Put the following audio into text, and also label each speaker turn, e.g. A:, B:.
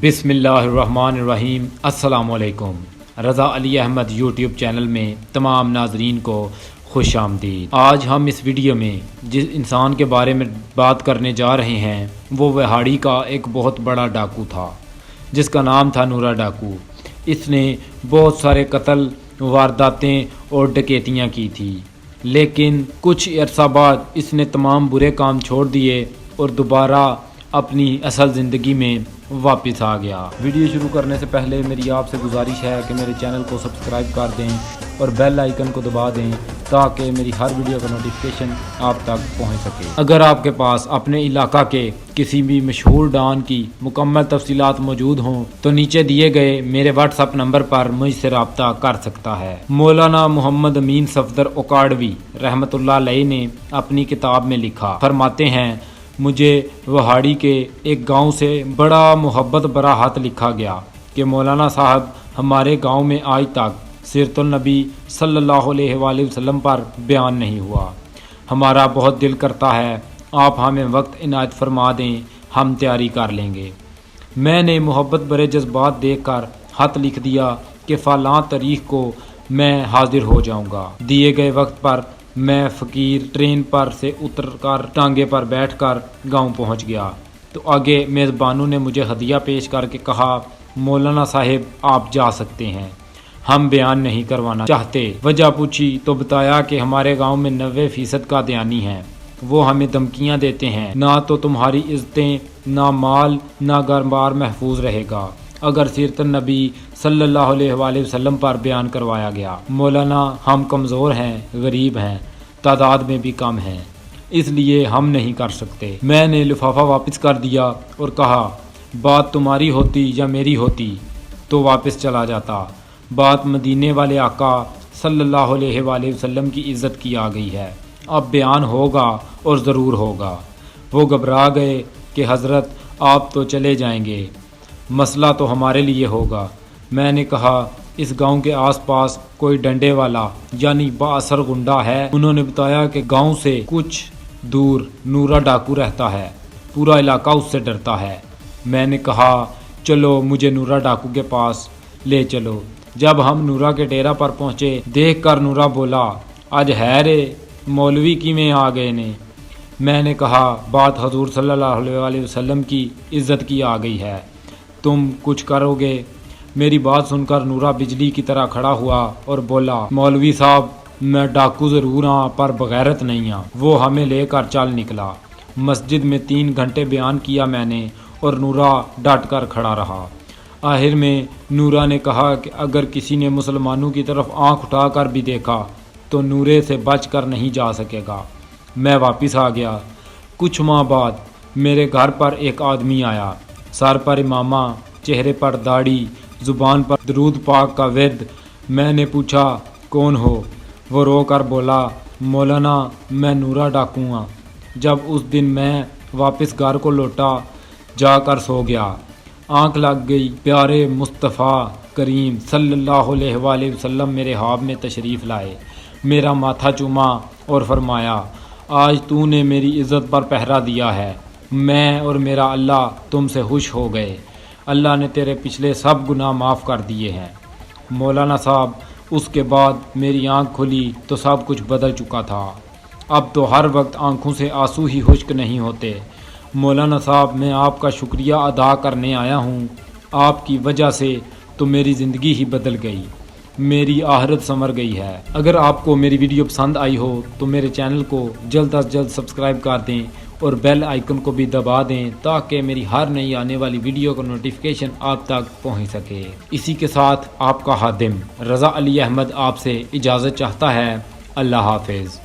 A: بسم اللہ الرحمن الرحیم۔ السلام علیکم۔ رضا علی احمد یوٹیوب چینل میں تمام ناظرین کو خوش آمدید۔ آج ہم اس ویڈیو میں جس انسان کے بارے میں بات کرنے جا رہے ہیں وہ وہاڑی کا ایک بہت بڑا ڈاکو تھا جس کا نام تھا نورا ڈاکو۔ اس نے بہت سارے قتل، وارداتیں اور ڈکیتیاں کی تھی، لیکن کچھ عرصہ بعد اس نے تمام برے کام چھوڑ دیے اور دوبارہ اپنی اصل زندگی میں واپس آ گیا۔ ویڈیو شروع کرنے سے پہلے میری آپ سے گزارش ہے کہ میرے چینل کو سبسکرائب کر دیں اور بیل آئیکن کو دبا دیں تاکہ میری ہر ویڈیو کا نوٹیفیکیشن آپ تک پہنچ سکے۔ اگر آپ کے پاس اپنے علاقہ کے کسی بھی مشہور ڈان کی مکمل تفصیلات موجود ہوں تو نیچے دیے گئے میرے واٹس ایپ نمبر پر مجھ سے رابطہ کر سکتا ہے۔ مولانا محمد امین صفدر اوکاڑوی رحمۃ اللہ علیہ نے اپنی کتاب میں لکھا، فرماتے ہیں مجھے وہاڑی کے ایک گاؤں سے بڑا محبت برا خط لکھا گیا کہ مولانا صاحب ہمارے گاؤں میں آج تک سیرت النبی صلی اللہ علیہ وآلہ وسلم پر بیان نہیں ہوا۔ ہمارا بہت دل کرتا ہے آپ ہمیں وقت عنایت فرما دیں، ہم تیاری کر لیں گے۔ میں نے محبت برے جذبات دیکھ کر خط لکھ دیا کہ فلاں تاریخ کو میں حاضر ہو جاؤں گا۔ دیے گئے وقت پر میں فقیر ٹرین پر سے اتر کر ٹانگے پر بیٹھ کر گاؤں پہنچ گیا تو آگے میزبانوں نے مجھے ہدیہ پیش کر کے کہا مولانا صاحب آپ جا سکتے ہیں، ہم بیان نہیں کروانا چاہتے۔ وجہ پوچھی تو بتایا کہ ہمارے گاؤں میں 90% کا دیانی ہے، وہ ہمیں دھمکیاں دیتے ہیں، نہ تو تمہاری عزتیں، نہ مال، نہ گھر بار محفوظ رہے گا اگر سیرت النبی صلی اللہ علیہ وآلہ وسلم پر بیان کروایا گیا۔ مولانا ہم کمزور ہیں، غریب ہیں، تعداد میں بھی کم ہیں، اس لیے ہم نہیں کر سکتے۔ میں نے لفافہ واپس کر دیا اور کہا بات تمہاری ہوتی یا میری ہوتی تو واپس چلا جاتا، بات مدینے والے آقا صلی اللہ علیہ وآلہ وسلم کی عزت کی آ گئی ہے، اب بیان ہوگا اور ضرور ہوگا۔ وہ گھبرا گئے کہ حضرت آپ تو چلے جائیں گے، مسئلہ تو ہمارے لیے ہوگا۔ میں نے کہا اس گاؤں کے آس پاس کوئی ڈنڈے والا یعنی با اثر گنڈا ہے؟ انہوں نے بتایا کہ گاؤں سے کچھ دور نورا ڈاکو رہتا ہے، پورا علاقہ اس سے ڈرتا ہے۔ میں نے کہا چلو مجھے نورا ڈاکو کے پاس لے چلو۔ جب ہم نورا کے ڈیرا پر پہنچے دیکھ کر نورا بولا آج ہے رے مولوی کی میں آ گئے نے۔ میں نے کہا بات حضور صلی اللہ علیہ وآلہ وسلم کی عزت کی آ گئی ہے، تم کچھ کرو گے؟ میری بات سن کر نورا بجلی کی طرح کھڑا ہوا اور بولا مولوی صاحب میں ڈاکو ضرور ہاں پر بغیرت نہیں ہاں۔ وہ ہمیں لے کر چل نکلا۔ مسجد میں 3 گھنٹے بیان کیا میں نے اور نورا ڈٹ کر کھڑا رہا۔ آخر میں نورا نے کہا کہ اگر کسی نے مسلمانوں کی طرف آنکھ اٹھا کر بھی دیکھا تو نورے سے بچ کر نہیں جا سکے گا۔ میں واپس آ گیا۔ کچھ ماہ بعد میرے گھر پر ایک آدمی آیا، سر پر امامہ، چہرے پر داڑھی، زبان پر درود پاک کا ورد۔ میں نے پوچھا کون ہو؟ وہ رو کر بولا مولانا میں نورا ڈاکو ہوں۔ جب اس دن میں واپس گھر کو لوٹا جا کر سو گیا، آنکھ لگ گئی، پیارے مصطفیٰ کریم صلی اللہ علیہ وآلہ وسلم میرے خواب میں تشریف لائے، میرا ماتھا چوما اور فرمایا آج تو نے میری عزت پر پہرا دیا ہے، میں اور میرا اللہ تم سے خوش ہو گئے، اللہ نے تیرے پچھلے سب گناہ معاف کر دیے ہیں۔ مولانا صاحب اس کے بعد میری آنکھ کھلی تو سب کچھ بدل چکا تھا، اب تو ہر وقت آنکھوں سے آنسو ہی خشک نہیں ہوتے۔ مولانا صاحب میں آپ کا شکریہ ادا کرنے آیا ہوں، آپ کی وجہ سے تو میری زندگی ہی بدل گئی، میری آخرت سنور گئی ہے۔ اگر آپ کو میری ویڈیو پسند آئی ہو تو میرے چینل کو جلد از جلد سبسکرائب کر دیں اور بیل آئیکن کو بھی دبا دیں تاکہ میری ہر نئی آنے والی ویڈیو کا نوٹیفیکیشن آپ تک پہنچ سکے۔ اسی کے ساتھ آپ کا خادم رضا علی احمد آپ سے اجازت چاہتا ہے۔ اللہ حافظ۔